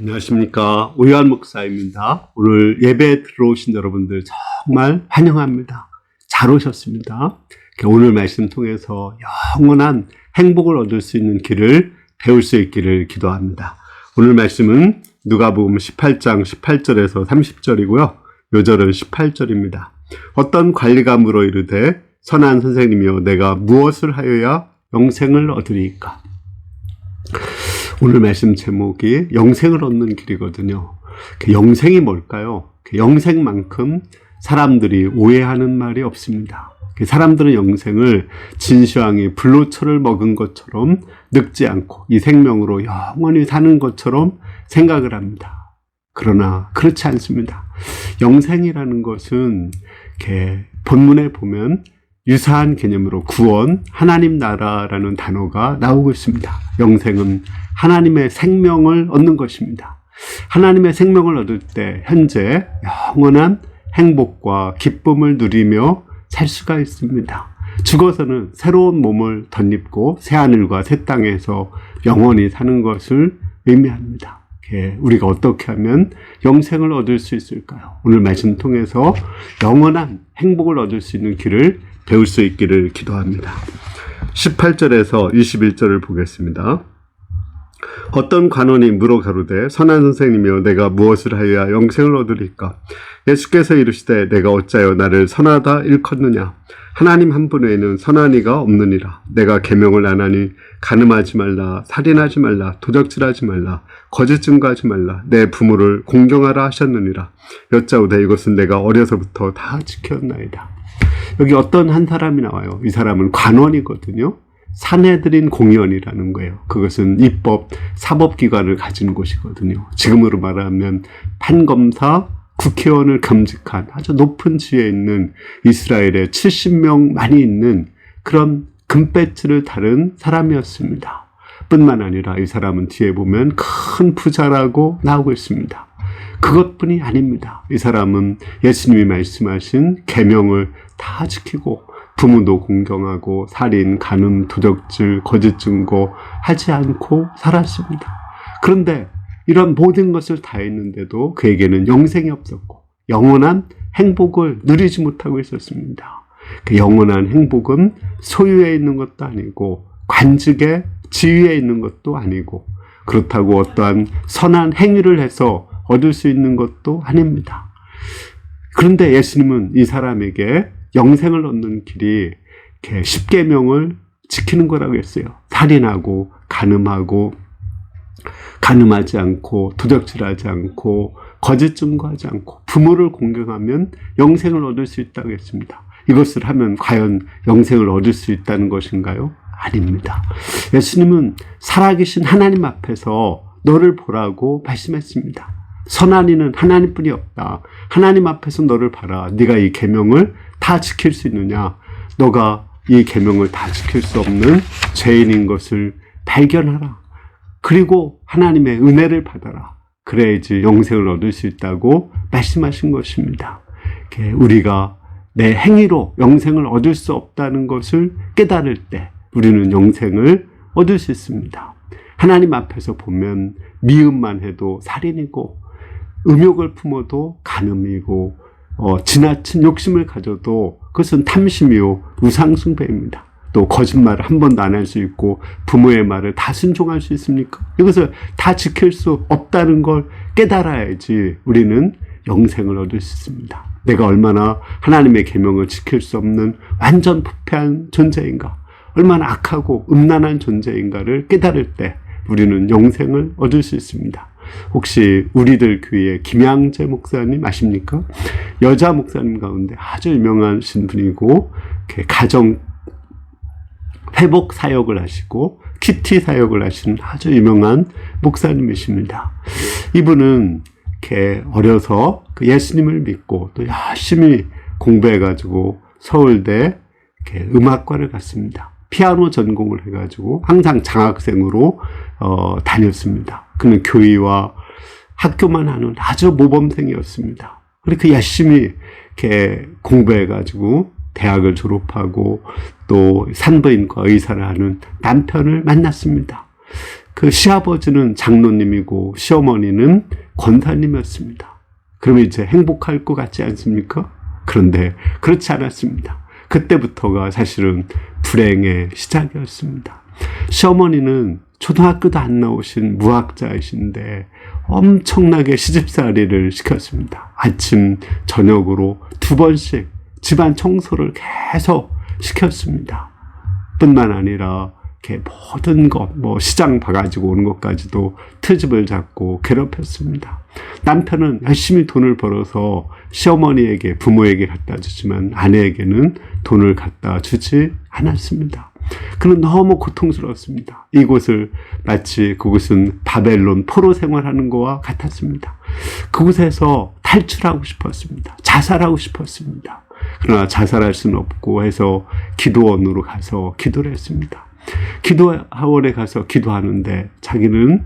안녕하십니까. 오유한 목사입니다. 오늘 예배에 들어오신 여러분들 정말 환영합니다. 잘 오셨습니다. 오늘 말씀 통해서 영원한 행복을 얻을 수 있는 길을 배울 수 있기를 기도합니다. 오늘 말씀은 누가복음 18장 18절에서 30절이고요. 요절은 18절입니다. 어떤 관리가 물어 이르되 선한 선생님이여 내가 무엇을 하여야 영생을 얻으리이까? 오늘 말씀 제목이 영생을 얻는 길이거든요. 영생이 뭘까요? 영생만큼 사람들이 오해하는 말이 없습니다. 사람들은 영생을 진시황이 불로초를 먹은 것처럼 늙지 않고 이 생명으로 영원히 사는 것처럼 생각을 합니다. 그러나 그렇지 않습니다. 영생이라는 것은 이렇게 본문에 보면 유사한 개념으로 구원, 하나님 나라라는 단어가 나오고 있습니다. 영생은 하나님의 생명을 얻는 것입니다. 하나님의 생명을 얻을 때 현재 영원한 행복과 기쁨을 누리며 살 수가 있습니다. 죽어서는 새로운 몸을 덧입고 새하늘과 새 땅에서 영원히 사는 것을 의미합니다. 우리가 어떻게 하면 영생을 얻을 수 있을까요? 오늘 말씀 통해서 영원한 행복을 얻을 수 있는 길을 배울 수 있기를 기도합니다. 18절에서 21절을 보겠습니다. 어떤 관원이 물어 가로되 선한 선생님이여 내가 무엇을 하여야 영생을 얻으리까? 예수께서 이르시되 내가 어찌하여 나를 선하다 일컫느냐? 하나님 한 분 외에는 선한 이가 없느니라. 내가 계명을 안 하니 간음하지 말라, 살인하지 말라, 도적질하지 말라, 거짓 증거하지 말라, 내 부모를 공경하라 하셨느니라. 여짜오되 이것은 내가 어려서부터 다 지켰나이다. 여기 어떤 한 사람이 나와요. 이 사람은 관원이거든요. 산헤드린 공의원이라는 거예요. 그것은 입법, 사법기관을 가진 곳이거든요. 지금으로 말하면 판검사, 국회의원을 겸직한 아주 높은 지위에 있는 이스라엘에 70명 많이 있는 그런 금배지를 다룬 사람이었습니다. 뿐만 아니라 이 사람은 뒤에 보면 큰 부자라고 나오고 있습니다. 그것뿐이 아닙니다. 이 사람은 예수님이 말씀하신 계명을 다 지키고 부모도 공경하고 살인, 간음, 도적질, 거짓 증거 하지 않고 살았습니다. 그런데 이런 모든 것을 다 했는데도 그에게는 영생이 없었고 영원한 행복을 누리지 못하고 있었습니다. 그 영원한 행복은 소유에 있는 것도 아니고 관직의 지위에 있는 것도 아니고 그렇다고 어떠한 선한 행위를 해서 얻을 수 있는 것도 아닙니다. 그런데 예수님은 이 사람에게 영생을 얻는 길이 이렇게 십계명을 지키는 거라고 했어요. 살인하고 간음하지 않고 도적질하지 않고 거짓 증거하지 않고 부모를 공경하면 영생을 얻을 수 있다고 했습니다. 이것을 하면 과연 영생을 얻을 수 있다는 것인가요? 아닙니다. 예수님은 살아계신 하나님 앞에서 너를 보라고 말씀했습니다. 선한 이는 하나님뿐이 없다. 하나님 앞에서 너를 봐라. 네가 이 계명을 다 지킬 수 있느냐? 너가 이 계명을 다 지킬 수 없는 죄인인 것을 발견하라. 그리고 하나님의 은혜를 받아라. 그래야지 영생을 얻을 수 있다고 말씀하신 것입니다. 우리가 내 행위로 영생을 얻을 수 없다는 것을 깨달을 때 우리는 영생을 얻을 수 있습니다. 하나님 앞에서 보면 미움만 해도 살인이고 음욕을 품어도 간음이고 지나친 욕심을 가져도 그것은 탐심이요 우상숭배입니다. 또 거짓말을 한 번도 안 할 수 있고 부모의 말을 다 순종할 수 있습니까? 이것을 다 지킬 수 없다는 걸 깨달아야지 우리는 영생을 얻을 수 있습니다. 내가 얼마나 하나님의 계명을 지킬 수 없는 완전 부패한 존재인가, 얼마나 악하고 음란한 존재인가를 깨달을 때 우리는 영생을 얻을 수 있습니다. 혹시 우리들 교회에 김양재 목사님 아십니까? 여자 목사님 가운데 아주 유명하신 분이고 가정 회복 사역을 하시고 키티 사역을 하시는 아주 유명한 목사님이십니다. 이분은 이렇게 어려서 예수님을 믿고 또 열심히 공부해가지고 서울대 이렇게 음악과를 갔습니다. 피아노 전공을 해가지고 항상 장학생으로 다녔습니다. 그는 교회와 학교만 하는 아주 모범생이었습니다. 그렇게 열심히 이렇게 공부해가지고 대학을 졸업하고 또 산부인과 의사를 하는 남편을 만났습니다. 그 시아버지는 장로님이고 시어머니는 권사님이었습니다. 그러면 이제 행복할 것 같지 않습니까? 그런데 그렇지 않았습니다. 그때부터가 사실은 불행의 시작이었습니다. 시어머니는 초등학교도 안 나오신 무학자이신데 엄청나게 시집살이를 시켰습니다. 아침, 저녁으로 2번씩 집안 청소를 계속 시켰습니다. 뿐만 아니라 이렇게 모든 것, 시장 봐가지고 오는 것까지도 트집을 잡고 괴롭혔습니다. 남편은 열심히 돈을 벌어서 시어머니에게, 부모에게 갖다 주지만 아내에게는 돈을 갖다 주지 않았습니다. 그는 너무 고통스러웠습니다. 이곳을 마치 그곳은 바벨론 포로 생활하는 것과 같았습니다. 그곳에서 탈출하고 싶었습니다. 자살하고 싶었습니다. 그러나 자살할 수는 없고 해서 기도원으로 가서 기도를 했습니다. 기도원에 가서 기도하는데 자기는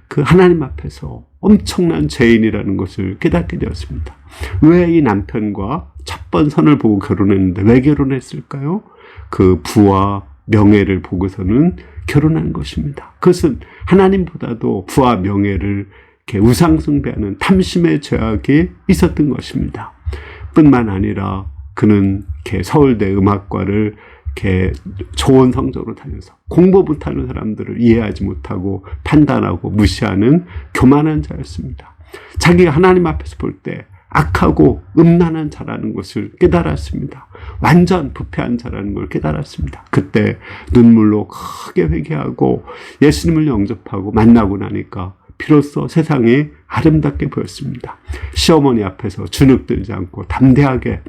그 하나님 앞에서 엄청난 죄인이라는 것을 깨닫게 되었습니다. 왜 이 남편과 첫 번 선을 보고 결혼했는데 왜 결혼했을까요? 그 부와 명예를 보고서는 결혼한 것입니다. 그것은 하나님보다도 부와 명예를 이렇게 우상숭배하는 탐심의 죄악이 있었던 것입니다. 뿐만 아니라 그는 이렇게 서울대 음악과를 이렇게 좋은 성적으로 다녀서 공부 못하는 사람들을 이해하지 못하고 판단하고 무시하는 교만한 자였습니다. 자기가 하나님 앞에서 볼 때 악하고 음란한 자라는 것을 깨달았습니다. 완전 부패한 자라는 걸 깨달았습니다. 그때 눈물로 크게 회개하고 예수님을 영접하고 만나고 나니까 비로소 세상이 아름답게 보였습니다. 시어머니 앞에서 주눅들지 않고 담대하게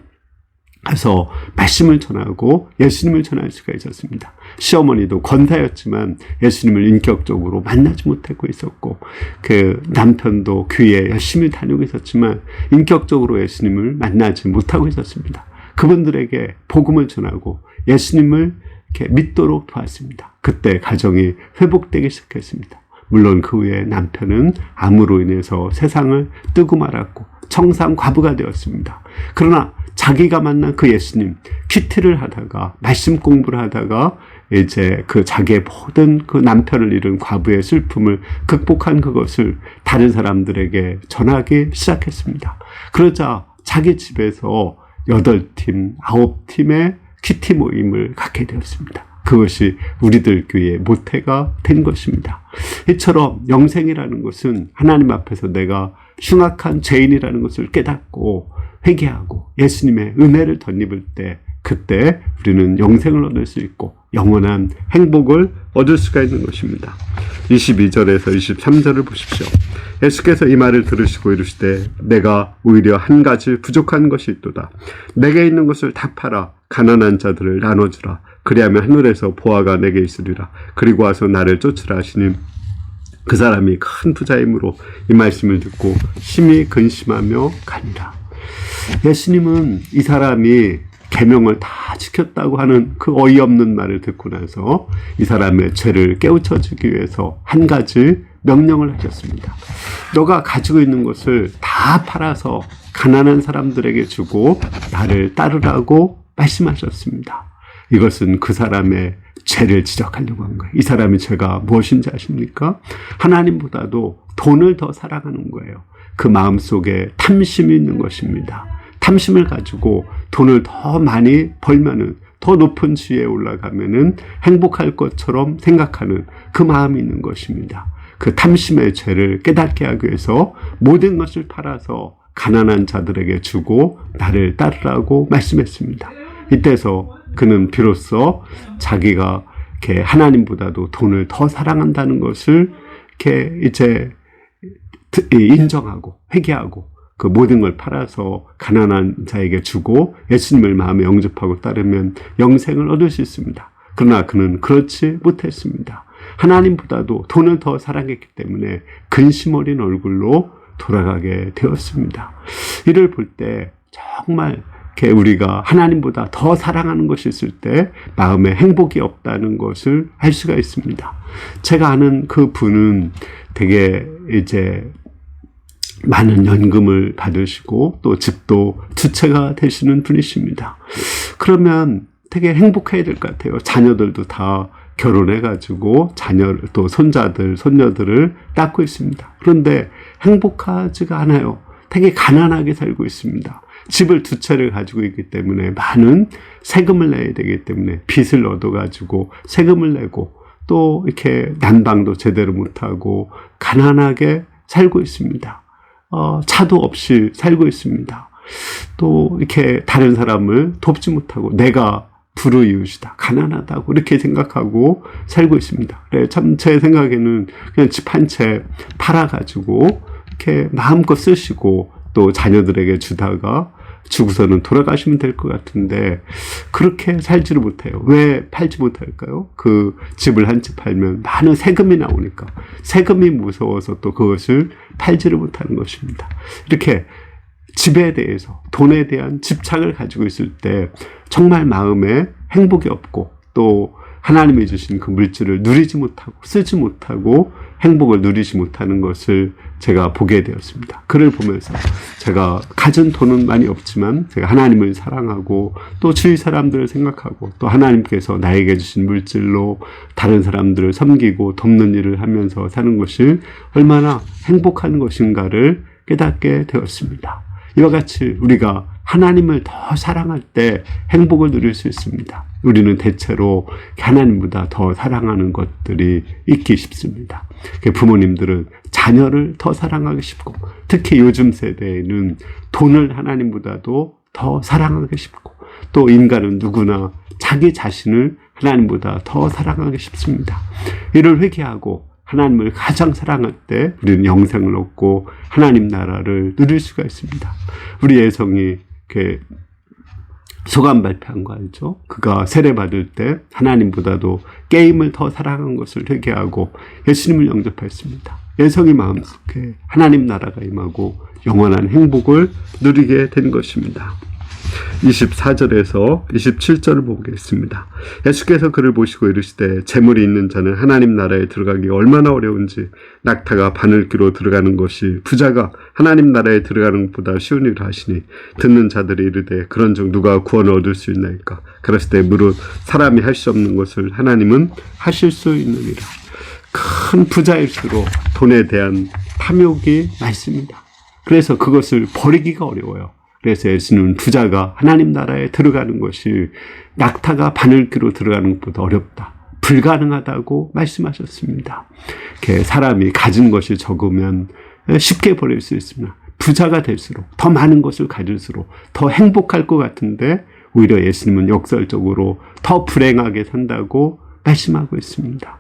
가서 말씀을 전하고 예수님을 전할 수가 있었습니다. 시어머니도 권사였지만 예수님을 인격적으로 만나지 못하고 있었고 그 남편도 교회에 열심히 다니고 있었지만 인격적으로 예수님을 만나지 못하고 있었습니다. 그분들에게 복음을 전하고 예수님을 이렇게 믿도록 도왔습니다. 그때 가정이 회복되기 시작했습니다. 물론 그 후에 남편은 암으로 인해서 세상을 뜨고 말았고 청산 과부가 되었습니다. 그러나 자기가 만난 그 예수님, 큐티를 하다가, 말씀 공부를 하다가, 이제 그 자기의 모든 그 남편을 잃은 과부의 슬픔을 극복한 그것을 다른 사람들에게 전하기 시작했습니다. 그러자 자기 집에서 8팀, 9팀의 큐티 모임을 갖게 되었습니다. 그것이 우리들 교회의 모태가 된 것입니다. 이처럼 영생이라는 것은 하나님 앞에서 내가 흉악한 죄인이라는 것을 깨닫고 회개하고 예수님의 은혜를 덧입을 때 그때 우리는 영생을 얻을 수 있고 영원한 행복을 얻을 수가 있는 것입니다. 22절에서 23절을 보십시오. 예수께서 이 말을 들으시고 이르시되 내가 오히려 한 가지 부족한 것이 있도다. 내게 있는 것을 다 팔아 가난한 자들을 나눠주라. 그리하면 하늘에서 보화가 내게 있으리라. 그리고 와서 나를 쫓으라 하시니 그 사람이 큰 부자이므로 이 말씀을 듣고 심히 근심하며 가니라. 예수님은 이 사람이 계명을 다 지켰다고 하는 그 어이없는 말을 듣고 나서 이 사람의 죄를 깨우쳐주기 위해서 한 가지 명령을 하셨습니다. 너가 가지고 있는 것을 다 팔아서 가난한 사람들에게 주고 나를 따르라고 말씀하셨습니다. 이것은 그 사람의 죄를 지적하려고 한 거예요. 이 사람의 죄가 무엇인지 아십니까? 하나님보다도 돈을 더 사랑하는 거예요. 그 마음속에 탐심이 있는 것입니다. 탐심을 가지고 돈을 더 많이 벌면은 더 높은 지위에 올라가면은 행복할 것처럼 생각하는 그 마음이 있는 것입니다. 그 탐심의 죄를 깨닫게 하기 위해서 모든 것을 팔아서 가난한 자들에게 주고 나를 따르라고 말씀했습니다. 이때서 그는 비로소 자기가 이렇게 하나님보다도 돈을 더 사랑한다는 것을 이렇게 이제 인정하고 회개하고 그 모든 걸 팔아서 가난한 자에게 주고 예수님을 마음에 영접하고 따르면 영생을 얻을 수 있습니다. 그러나 그는 그렇지 못했습니다. 하나님보다도 돈을 더 사랑했기 때문에 근심 어린 얼굴로 돌아가게 되었습니다. 이를 볼 때 정말 우리가 하나님보다 더 사랑하는 것이 있을 때 마음에 행복이 없다는 것을 알 수가 있습니다. 제가 아는 그 분은 되게 이제 많은 연금을 받으시고 또 집도 2채가 되시는 분이십니다. 그러면 되게 행복해야 될 것 같아요. 자녀들도 다 결혼해가지고 자녀, 또 손자들, 손녀들을 낳고 있습니다. 그런데 행복하지가 않아요. 되게 가난하게 살고 있습니다. 집을 2채를 가지고 있기 때문에 많은 세금을 내야 되기 때문에 빚을 얻어가지고 세금을 내고 또 이렇게 난방도 제대로 못하고 가난하게 살고 있습니다. 차도 없이 살고 있습니다. 또 이렇게 다른 사람을 돕지 못하고 내가 불우이웃이다, 가난하다고 이렇게 생각하고 살고 있습니다. 그래, 참 제 생각에는 그냥 집 한 채 팔아가지고 이렇게 마음껏 쓰시고 또 자녀들에게 주다가 죽고서는 돌아가시면 될 것 같은데 그렇게 살지를 못해요. 왜 팔지 못할까요? 그 집을 한 채 팔면 많은 세금이 나오니까 세금이 무서워서 또 그것을 팔지를 못하는 것입니다. 이렇게 집에 대해서 돈에 대한 집착을 가지고 있을 때 정말 마음에 행복이 없고 또 하나님이 주신 그 물질을 누리지 못하고 쓰지 못하고 행복을 누리지 못하는 것을 제가 보게 되었습니다. 그를 보면서 제가 가진 돈은 많이 없지만 제가 하나님을 사랑하고 또 주위 사람들을 생각하고 또 하나님께서 나에게 주신 물질로 다른 사람들을 섬기고 돕는 일을 하면서 사는 것이 얼마나 행복한 것인가를 깨닫게 되었습니다. 이와 같이 우리가 하나님을 더 사랑할 때 행복을 누릴 수 있습니다. 우리는 대체로 하나님보다 더 사랑하는 것들이 있기 쉽습니다. 부모님들은 자녀를 더 사랑하기 쉽고 특히 요즘 세대에는 돈을 하나님보다도 더 사랑하기 쉽고 또 인간은 누구나 자기 자신을 하나님보다 더 사랑하기 쉽습니다. 이를 회개하고 하나님을 가장 사랑할 때 우리는 영생을 얻고 하나님 나라를 누릴 수가 있습니다. 우리 예성이 소감 발표한 거 알죠? 그가 세례 받을 때 하나님보다도 게임을 더 사랑한 것을 회개하고 예수님을 영접했습니다. 예성이 마음속에 하나님 나라가 임하고 영원한 행복을 누리게 된 것입니다. 24절에서 27절을 보겠습니다. 예수께서 그를 보시고 이르시되 재물이 있는 자는 하나님 나라에 들어가기 얼마나 어려운지 낙타가 바늘귀로 들어가는 것이 부자가 하나님 나라에 들어가는 것보다 쉬운 일을 하시니 듣는 자들이 이르되 그런즉 누가 구원을 얻을 수 있나이까. 그랬을 때 무릇 사람이 할 수 없는 것을 하나님은 하실 수 있느니라. 큰 부자일수록 돈에 대한 탐욕이 많습니다. 그래서 그것을 버리기가 어려워요. 그래서 예수는 부자가 하나님 나라에 들어가는 것이 낙타가 바늘귀로 들어가는 것보다 어렵다, 불가능하다고 말씀하셨습니다. 사람이 가진 것이 적으면 쉽게 버릴 수 있으나 부자가 될수록 더 많은 것을 가질수록 더 행복할 것 같은데 오히려 예수님은 역설적으로 더 불행하게 산다고 말씀하고 있습니다.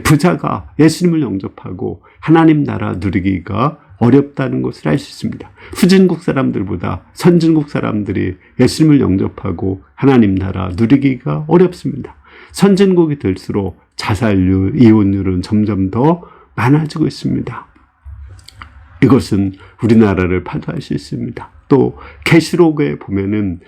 부자가 예수님을 영접하고 하나님 나라 누리기가 어렵다는 것을 알 수 있습니다. 후진국 사람들보다 선진국 사람들이 예수님을 영접하고 하나님 나라 누리기가 어렵습니다. 선진국이 될수록 자살률, 이혼율은 점점 더 많아지고 있습니다. 이것은 우리나라를 파도할 수 있습니다. 또 계시록에 보면은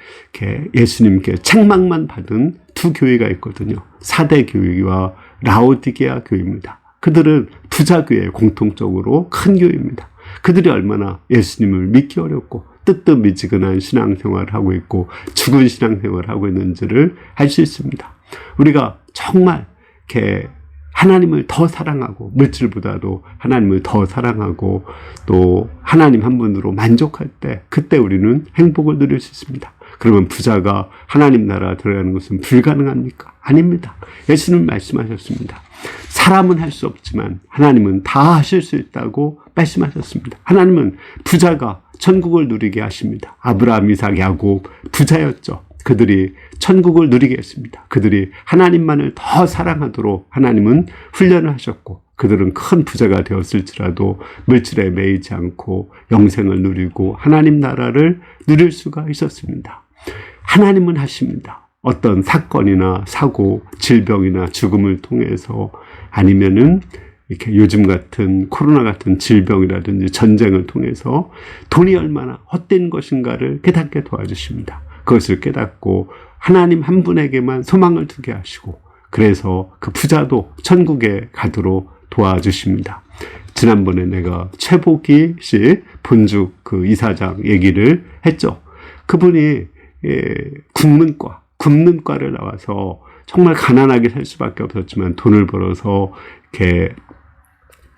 예수님께 책망만 받은 두 교회가 있거든요. 사대 교회와 라오디게아 교회입니다. 그들은 부자 교회, 공통적으로 큰 교회입니다. 그들이 얼마나 예수님을 믿기 어렵고 뜨뜻미지근한 신앙생활을 하고 있고 죽은 신앙생활을 하고 있는지를 알 수 있습니다. 우리가 정말 하나님을 더 사랑하고 물질보다도 하나님을 더 사랑하고 또 하나님 한 분으로 만족할 때 그때 우리는 행복을 누릴 수 있습니다. 그러면 부자가 하나님 나라 들어가는 것은 불가능합니까? 아닙니다. 예수님 말씀하셨습니다. 사람은 할 수 없지만 하나님은 다 하실 수 있다고 말씀하셨습니다. 하나님은 부자가 천국을 누리게 하십니다. 아브라함, 이삭, 야곱 부자였죠. 그들이 천국을 누리게 했습니다. 그들이 하나님만을 더 사랑하도록 하나님은 훈련을 하셨고 그들은 큰 부자가 되었을지라도 물질에 매이지 않고 영생을 누리고 하나님 나라를 누릴 수가 있었습니다. 하나님은 하십니다. 어떤 사건이나 사고, 질병이나 죽음을 통해서 아니면은 이렇게 요즘 같은 코로나 같은 질병이라든지 전쟁을 통해서 돈이 얼마나 헛된 것인가를 깨닫게 도와주십니다. 그것을 깨닫고 하나님 한 분에게만 소망을 두게 하시고 그래서 그 부자도 천국에 가도록 도와주십니다. 지난번에 내가 최복희 씨 본죽 그 이사장 얘기를 했죠. 그분이 국문과 굽는 과를 나와서 정말 가난하게 살 수밖에 없었지만 돈을 벌어서 이렇게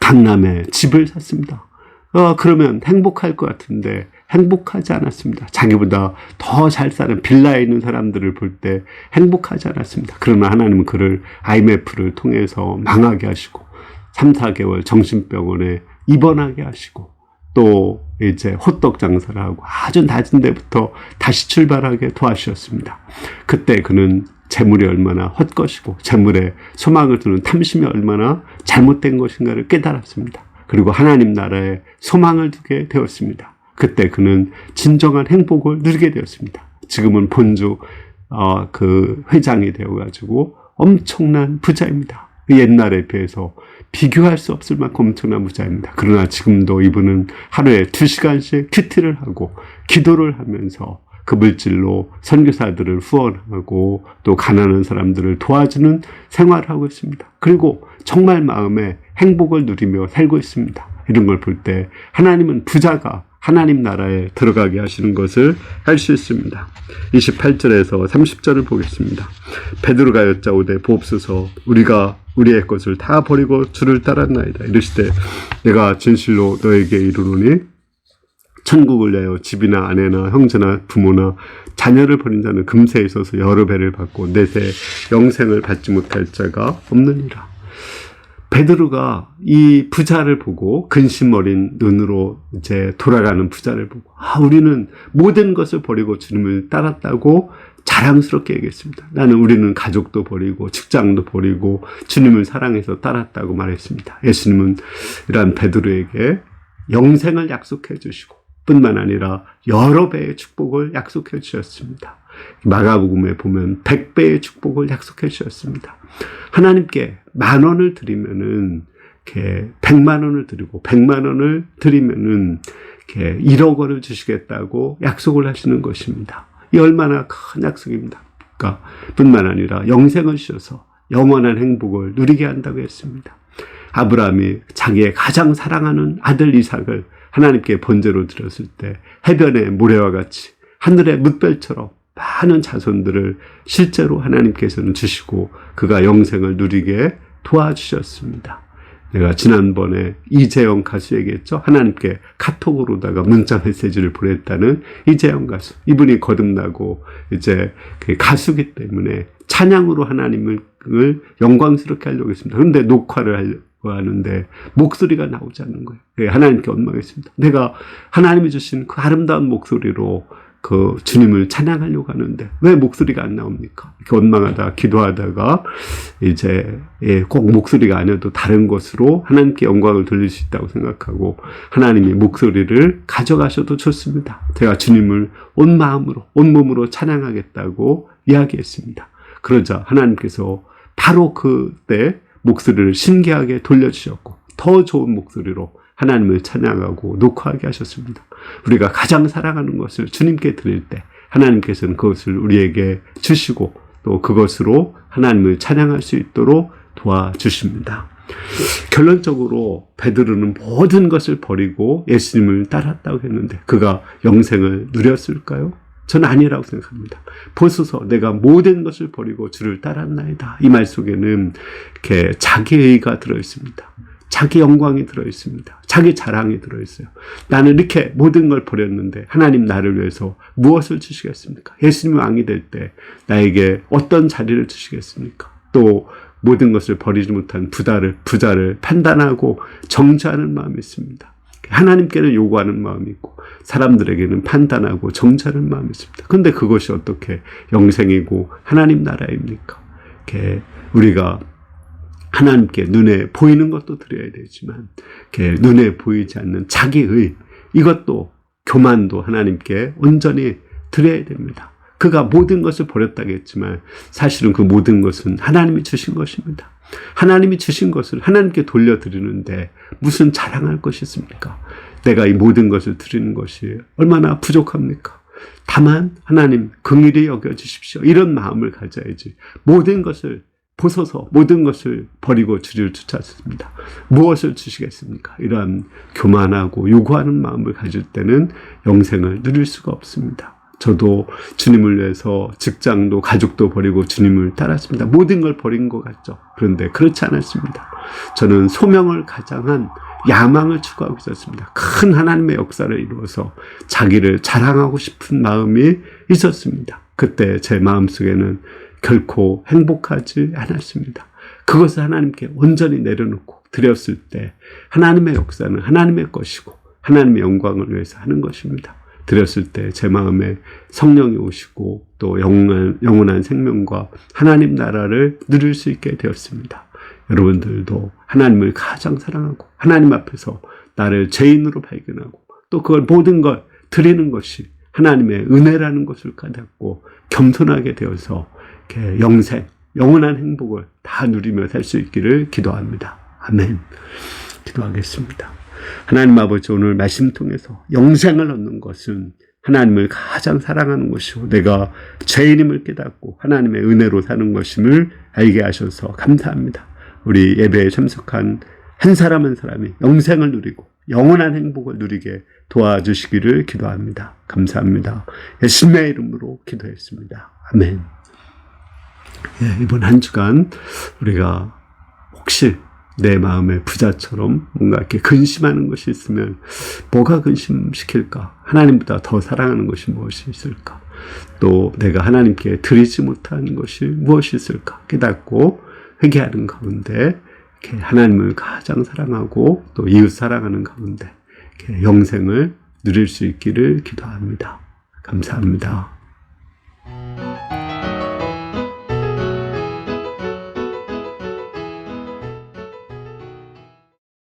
강남에 집을 샀습니다. 그러면 행복할 것 같은데 행복하지 않았습니다. 자기보다 더 잘 사는 빌라에 있는 사람들을 볼 때 행복하지 않았습니다. 그러나 하나님은 그를 IMF를 통해서 망하게 하시고 3, 4개월 정신병원에 입원하게 하시고 또 이제 호떡 장사를 하고 아주 낮은 데부터 다시 출발하게 도와주셨습니다. 그때 그는 재물이 얼마나 헛것이고 재물에 소망을 두는 탐심이 얼마나 잘못된 것인가를 깨달았습니다. 그리고 하나님 나라에 소망을 두게 되었습니다. 그때 그는 진정한 행복을 누리게 되었습니다. 지금은 본주 그 회장이 되어가지고 엄청난 부자입니다. 옛날에 비해서 비교할 수 없을 만큼 엄청난 부자입니다. 그러나 지금도 이분은 하루에 2시간씩 큐티를 하고 기도를 하면서 그 물질로 선교사들을 후원하고 또 가난한 사람들을 도와주는 생활을 하고 있습니다. 그리고 정말 마음에 행복을 누리며 살고 있습니다. 이런 걸 볼 때 하나님은 부자가 하나님 나라에 들어가게 하시는 것을 알 수 있습니다. 28절에서 30절을 보겠습니다. 베드로가 여짜오되 보옵소서 우리가 우리의 것을 다 버리고 주를 따랐나이다. 이르시되 내가 진실로 너에게 이르노니 천국을 내어 집이나 아내나 형제나 부모나 자녀를 버린 자는 금세에 있어서 여러 배를 받고 내세 영생을 받지 못할 자가 없느니라. 베드로가 이 부자를 보고 근심 어린 눈으로 이제 돌아가는 부자를 보고 우리는 모든 것을 버리고 주님을 따랐다고 자랑스럽게 얘기했습니다. 우리는 가족도 버리고 직장도 버리고 주님을 사랑해서 따랐다고 말했습니다. 예수님은 이러한 베드로에게 영생을 약속해 주시고 뿐만 아니라 여러 배의 축복을 약속해 주셨습니다. 마가복음에 보면 100배의 축복을 약속해 주셨습니다. 하나님께 10,000원을 드리면은 이렇게 100만 원을 드리고 100만 원을 드리면은 이렇게 1억 원을 주시겠다고 약속을 하시는 것입니다. 이 얼마나 큰 약속입니다. 그러니까 뿐만 아니라 영생을 주셔서 영원한 행복을 누리게 한다고 했습니다. 아브라함이 자기의 가장 사랑하는 아들 이삭을 하나님께 번제로 드렸을 때 해변의 모래와 같이 하늘의 뭇별처럼 많은 자손들을 실제로 하나님께서는 주시고 그가 영생을 누리게 도와주셨습니다. 내가 지난번에 이재영 가수 얘기했죠. 하나님께 카톡으로다가 문자 메시지를 보냈다는 이재영 가수. 이분이 거듭나고 이제 가수기 때문에 찬양으로 하나님을 영광스럽게 하려고 했습니다. 그런데 녹화를 하려고 하는데 목소리가 나오지 않는 거예요. 하나님께 원망했습니다. 내가 하나님이 주신 그 아름다운 목소리로 그 주님을 찬양하려고 하는데 왜 목소리가 안 나옵니까? 이렇게 원망하다 기도하다가 이제 꼭 목소리가 아니어도 다른 것으로 하나님께 영광을 돌릴 수 있다고 생각하고 하나님이 목소리를 가져가셔도 좋습니다. 제가 주님을 온 마음으로 온 몸으로 찬양하겠다고 이야기했습니다. 그러자 하나님께서 바로 그때 목소리를 신기하게 돌려주셨고 더 좋은 목소리로 하나님을 찬양하고 녹화하게 하셨습니다. 우리가 가장 사랑하는 것을 주님께 드릴 때 하나님께서는 그것을 우리에게 주시고 또 그것으로 하나님을 찬양할 수 있도록 도와주십니다. 결론적으로 베드로는 모든 것을 버리고 예수님을 따랐다고 했는데 그가 영생을 누렸을까요? 저는 아니라고 생각합니다. 보소서 내가 모든 것을 버리고 주를 따랐나이다. 이 말 속에는 이렇게 자기의가 들어있습니다. 자기 영광이 들어있습니다. 자기 자랑이 들어있어요. 나는 이렇게 모든 걸 버렸는데 하나님 나를 위해서 무엇을 주시겠습니까? 예수님이 왕이 될 때 나에게 어떤 자리를 주시겠습니까? 또 모든 것을 버리지 못한 부자를 판단하고 정죄하는 마음이 있습니다. 하나님께는 요구하는 마음이 있고 사람들에게는 판단하고 정죄하는 마음이 있습니다. 그런데 그것이 어떻게 영생이고 하나님 나라입니까? 이렇게 우리가 하나님께 눈에 보이는 것도 드려야 되지만 이렇게 눈에 보이지 않는 자기의 이것도 교만도 하나님께 온전히 드려야 됩니다. 그가 모든 것을 버렸다고 했지만 사실은 그 모든 것은 하나님이 주신 것입니다. 하나님이 주신 것을 하나님께 돌려드리는데 무슨 자랑할 것이 있습니까? 내가 이 모든 것을 드리는 것이 얼마나 부족합니까? 다만 하나님 긍휼히 여겨주십시오. 이런 마음을 가져야지 모든 것을 보소서 모든 것을 버리고 주를 쫓았습니다. 무엇을 주시겠습니까? 이러한 교만하고 요구하는 마음을 가질 때는 영생을 누릴 수가 없습니다. 저도 주님을 위해서 직장도 가족도 버리고 주님을 따랐습니다. 모든 걸 버린 것 같죠. 그런데 그렇지 않았습니다. 저는 소명을 가장한 야망을 추구하고 있었습니다. 큰 하나님의 역사를 이루어서 자기를 자랑하고 싶은 마음이 있었습니다. 그때 제 마음속에는 결코 행복하지 않았습니다. 그것을 하나님께 온전히 내려놓고 드렸을 때 하나님의 역사는 하나님의 것이고 하나님의 영광을 위해서 하는 것입니다. 드렸을 때 제 마음에 성령이 오시고 또 영원한 생명과 하나님 나라를 누릴 수 있게 되었습니다. 여러분들도 하나님을 가장 사랑하고 하나님 앞에서 나를 죄인으로 발견하고 또 그걸 모든 걸 드리는 것이 하나님의 은혜라는 것을 깨닫고 겸손하게 되어서 이렇게 영생, 영원한 행복을 다 누리며 살 수 있기를 기도합니다. 아멘. 기도하겠습니다. 하나님 아버지, 오늘 말씀 통해서 영생을 얻는 것은 하나님을 가장 사랑하는 것이고 내가 죄인임을 깨닫고 하나님의 은혜로 사는 것임을 알게 하셔서 감사합니다. 우리 예배에 참석한 한 사람 한 사람이 영생을 누리고 영원한 행복을 누리게 도와주시기를 기도합니다. 감사합니다. 예수님의 이름으로 기도했습니다. 아멘. 이번 한 주간 우리가 혹시 내 마음의 부자처럼 뭔가 이렇게 근심하는 것이 있으면 뭐가 근심시킬까? 하나님보다 더 사랑하는 것이 무엇이 있을까? 또 내가 하나님께 드리지 못하는 것이 무엇이 있을까? 깨닫고 회개하는 가운데 이렇게 하나님을 가장 사랑하고 또 이웃 사랑하는 가운데 이렇게 영생을 누릴 수 있기를 기도합니다. 감사합니다.